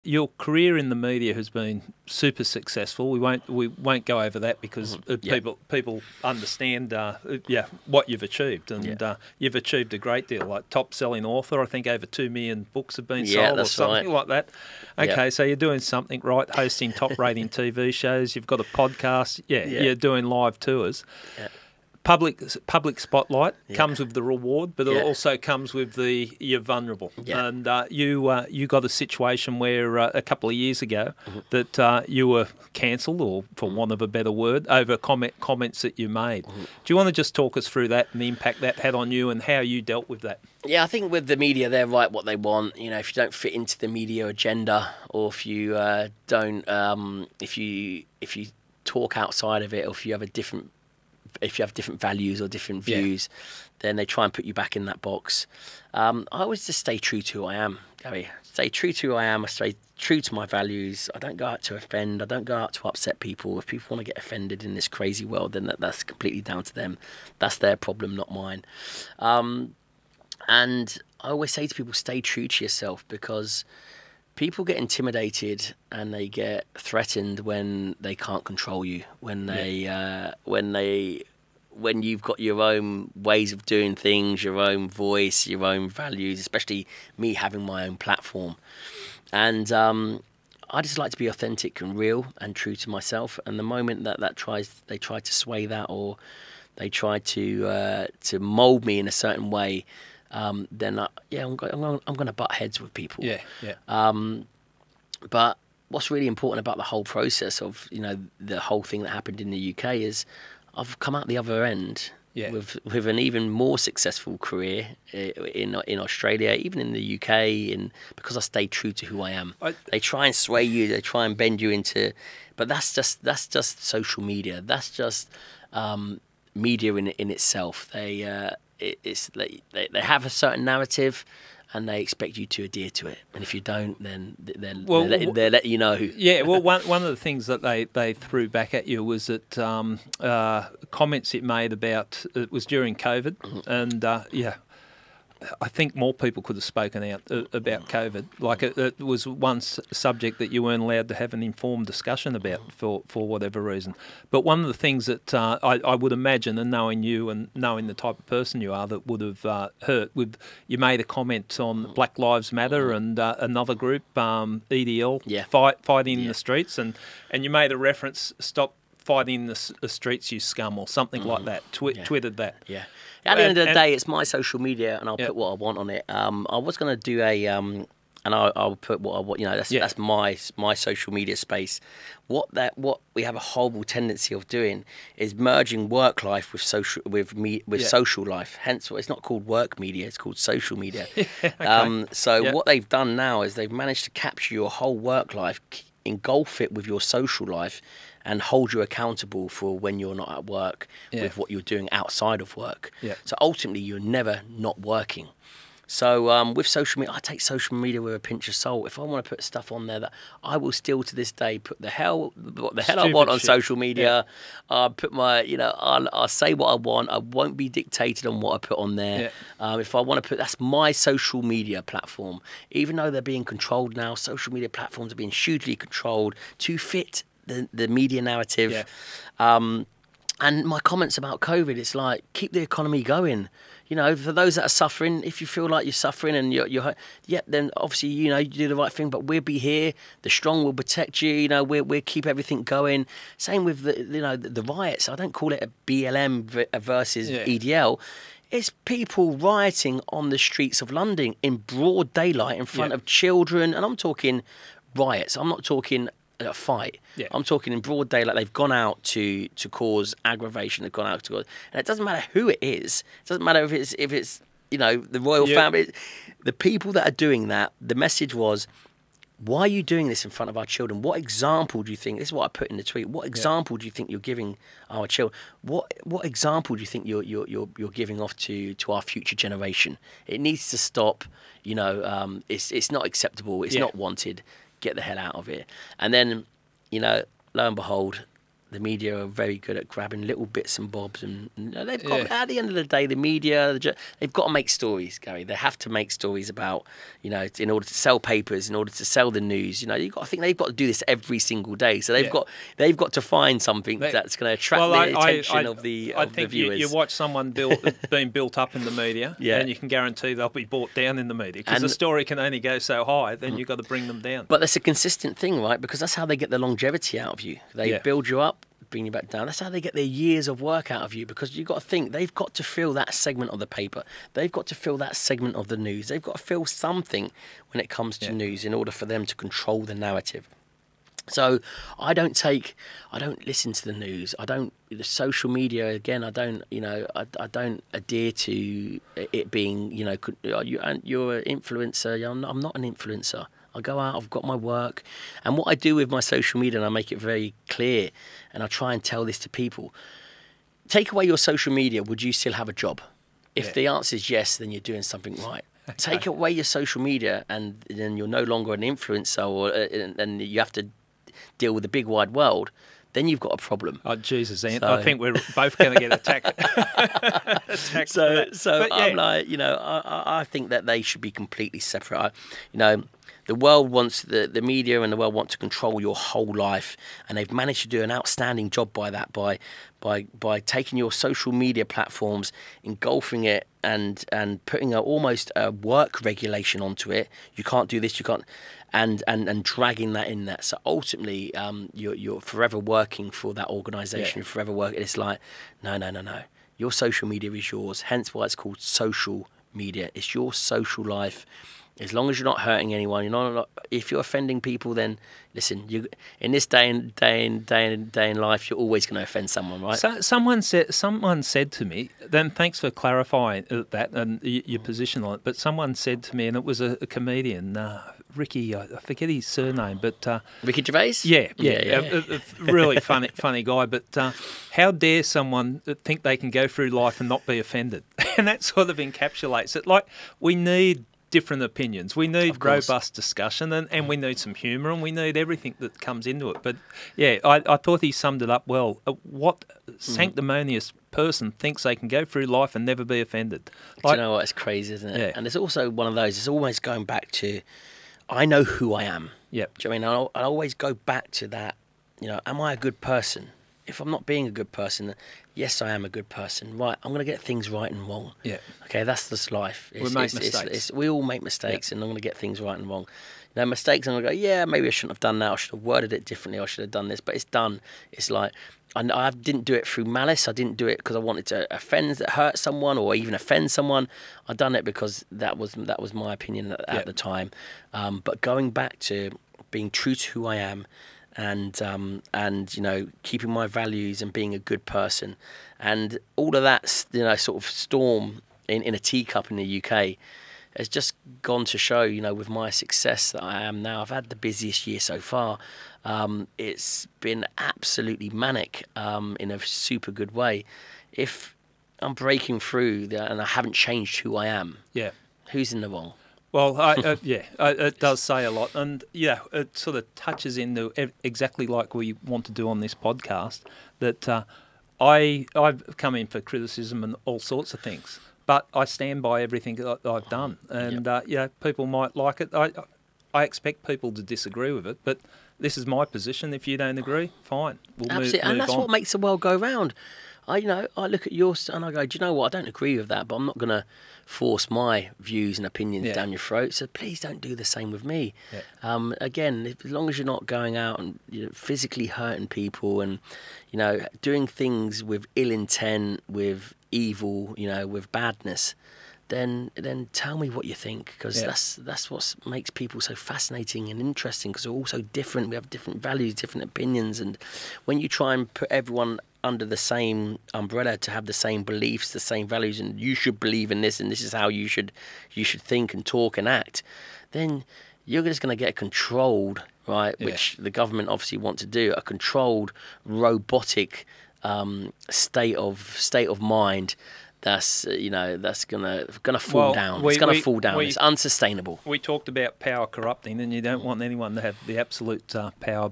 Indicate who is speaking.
Speaker 1: Your career in the media has been super successful. We won't go over that because people understand what you've achieved, and you've achieved a great deal. Like top-selling author, I think over 2 million books have been sold or something like that. Okay, so you're doing something right, hosting top-rating TV shows. You've got a podcast. You're doing live tours. Yeah. Public spotlight comes with the reward, but it also comes with you're vulnerable. Yeah. And you got a situation where a couple of years ago that you were cancelled, or for want of a better word, over comments that you made. Do you want to just talk us through that and the impact that had on you and how you dealt with that?
Speaker 2: Yeah, I think with the media, they're right what they want. You know, if you don't fit into the media agenda, or if you don't, if you talk outside of it, or if you have different values or different views, then they try and put you back in that box. I always just stay true to who I am, Gary. Stay true to who I am. I stay true to my values. I don't go out to offend. I don't go out to upset people. If people want to get offended in this crazy world, then that's completely down to them. That's their problem, not mine. And I always say to people, stay true to yourself, because people get intimidated and they get threatened when they can't control you, when you've got your own ways of doing things, your own voice, your own values, especially me having my own platform. And I just like to be authentic and real and true to myself. And the moment that they try to sway that, or they try to mold me in a certain way, then I'm going to butt heads with people. But what's really important about the whole process of, you know, the whole thing that happened in the UK is I've come out the other end with an even more successful career in Australia, even in the UK, and because I stay true to who I am. They try and sway you, they try and bend you into, but that's just social media. That's just media in itself. They have a certain narrative, and they expect you to adhere to it. And if you don't, then they'll let you know.
Speaker 1: Yeah, well, one of the things that they threw back at you was that comments it made about, it was during COVID, and I think more people could have spoken out about COVID. Like it was one subject that you weren't allowed to have an informed discussion about for whatever reason. But one of the things that I would imagine, and knowing you and knowing the type of person you are, that would have hurt, you made a comment on Black Lives Matter and another group, EDL, fighting in the streets, and you made a reference, stop fighting in the streets, you scum, or something like that, twittered that.
Speaker 2: Yeah. At the end of the day, it's my social media, and I'll put what I want on it. I was going to do and I'll put what I want. You know, that's my social media space. What we have a horrible tendency of doing is merging work life with social life. Hence, it's not called work media; it's called social media. What they've done now is they've managed to capture your whole work life, engulf it with your social life, and hold you accountable for when you're not at work with what you're doing outside of work. Yeah. So ultimately, you're never not working. So with social media, I take social media with a pinch of salt. If I want to put stuff on there that I will still to this day put what the hell I want on social media. I'll put I'll say what I want. I won't be dictated on what I put on there. If I want to put, that's my social media platform. Even though they're being controlled now, social media platforms are being hugely controlled to fit the media narrative. And my comments about COVID, it's like, keep the economy going. You know, for those that are suffering, if you feel like you're suffering and you're then obviously, you know, you do the right thing, but we'll be here. The strong will protect you. You know, we'll keep everything going. Same with the riots. I don't call it a BLM versus EDL. It's people rioting on the streets of London in broad daylight in front of children. And I'm talking riots. I'm not talking a fight. I'm talking in broad daylight. They've gone out to cause aggravation. They've gone out to cause, and it doesn't matter who it is. It doesn't matter if it's you know, the royal family. The people that are doing that. The message was, why are you doing this in front of our children? What example do you think? This is what I put in the tweet. What example do you think you're giving our children? What example do you think you're giving off to our future generation? It needs to stop. You know, it's not acceptable. It's not wanted. Get the hell out of it. And then, you know, lo and behold, the media are very good at grabbing little bits and bobs, and they've got at the end of the day, the media, they've got to make stories, Gary. They have to make stories about, in order to sell papers, in order to sell the news. I think they've got to do this every single day. So they've got to find something that's going to attract the attention of the viewers.
Speaker 1: You watch someone being built up in the media, and you can guarantee they'll be brought down in the media, because the story can only go so high. Then you've got to bring them down.
Speaker 2: But that's a consistent thing, right? Because that's how they get the longevity out of you. They build you up, bring you back down. That's how they get their years of work out of you, because you've got to think they've got to fill that segment of the paper. They've got to fill that segment of the news. They've got to fill something when it comes to news in order for them to control the narrative. So I don't listen to the news. The social media, again, I don't adhere to it being, you're an influencer. I'm not an influencer. I go out, I've got my work, and what I do with my social media, and I make it very clear, and I try and tell this to people, take away your social media, would you still have a job? If the answer is yes, then you're doing something right. Okay. Take away your social media, and then you're no longer an influencer, and you have to deal with the big wide world. Then you've got a problem.
Speaker 1: Oh, Jesus, Ant. I think we're both going to get attacked.
Speaker 2: I'm like, I think that they should be completely separate. The world wants, the media and the world want to control your whole life, and they've managed to do an outstanding job by that, by taking your social media platforms, engulfing it, and putting almost a work regulation onto it. You can't do this, you can't, and dragging that in there. So ultimately, you're forever working for that organisation. You're forever working. It's like, no. Your social media is yours. Hence why it's called social media. It's your social life. As long as you're not hurting anyone, if you're offending people, then listen. In this day in life, you're always going to offend someone, right?
Speaker 1: So someone said to me. Then thanks for clarifying that and your position on it. But someone said to me, and it was a comedian, Ricky. I forget his surname, but
Speaker 2: Ricky Gervais.
Speaker 1: Yeah. A really funny guy. But how dare someone think they can go through life and not be offended? And that sort of encapsulates it. Like, we need different opinions. We need robust discussion, and we need some humour, and we need everything that comes into it. But I thought he summed it up well. What sanctimonious person thinks they can go through life and never be offended?
Speaker 2: Do you know what? It's crazy, isn't it? Yeah. And it's also one of those, it's always going back to, I know who I am.
Speaker 1: Yep.
Speaker 2: Do you know what I mean? I always go back to that, am I a good person? If I'm not being a good person, yes, I am a good person. Right, I'm going to get things right and wrong.
Speaker 1: Yeah.
Speaker 2: Okay, that's just life.
Speaker 1: We make mistakes.
Speaker 2: We all make mistakes, and I'm going to get things right and wrong. Mistakes, I'm going to go, yeah, maybe I shouldn't have done that. I should have worded it differently. I should have done this. But it's done. It's like, I didn't do it through malice. I didn't do it because I wanted to hurt someone or even offend someone. I done it because that was my opinion at the time. But going back to being true to who I am, and keeping my values and being a good person, and all of that sort of storm in a teacup in the UK has just gone to show, with my success that I am now. I've had the busiest year so far. It's been absolutely manic in a super good way. If I'm breaking through and I haven't changed who I am, who's in the wrong?
Speaker 1: Well, it does say a lot, and it sort of touches into exactly like we want to do on this podcast. That I've come in for criticism and all sorts of things, but I stand by everything that I've done, and people might like it. I expect people to disagree with it, but this is my position. If you don't agree, fine, we'll
Speaker 2: Absolutely,
Speaker 1: move
Speaker 2: and that's
Speaker 1: on.
Speaker 2: what makes the world go round. I look at yours and I go, do you know what? I don't agree with that, but I'm not going to force my views and opinions down your throat. So please don't do the same with me. Yeah. Again, as long as you're not going out and physically hurting people and doing things with ill intent, with evil, with badness, then tell me what you think, because that's what makes people so fascinating and interesting, because we're all so different. We have different values, different opinions, and when you try and put everyone under the same umbrella to have the same beliefs, the same values, and you should believe in this, and this is how you should think and talk and act, then you're just going to get controlled, right? Yeah. Which the government obviously want to do, a controlled, robotic state of mind. That's gonna fall down. It's gonna fall down. It's unsustainable.
Speaker 1: We talked about power corrupting, and you don't want anyone to have the absolute power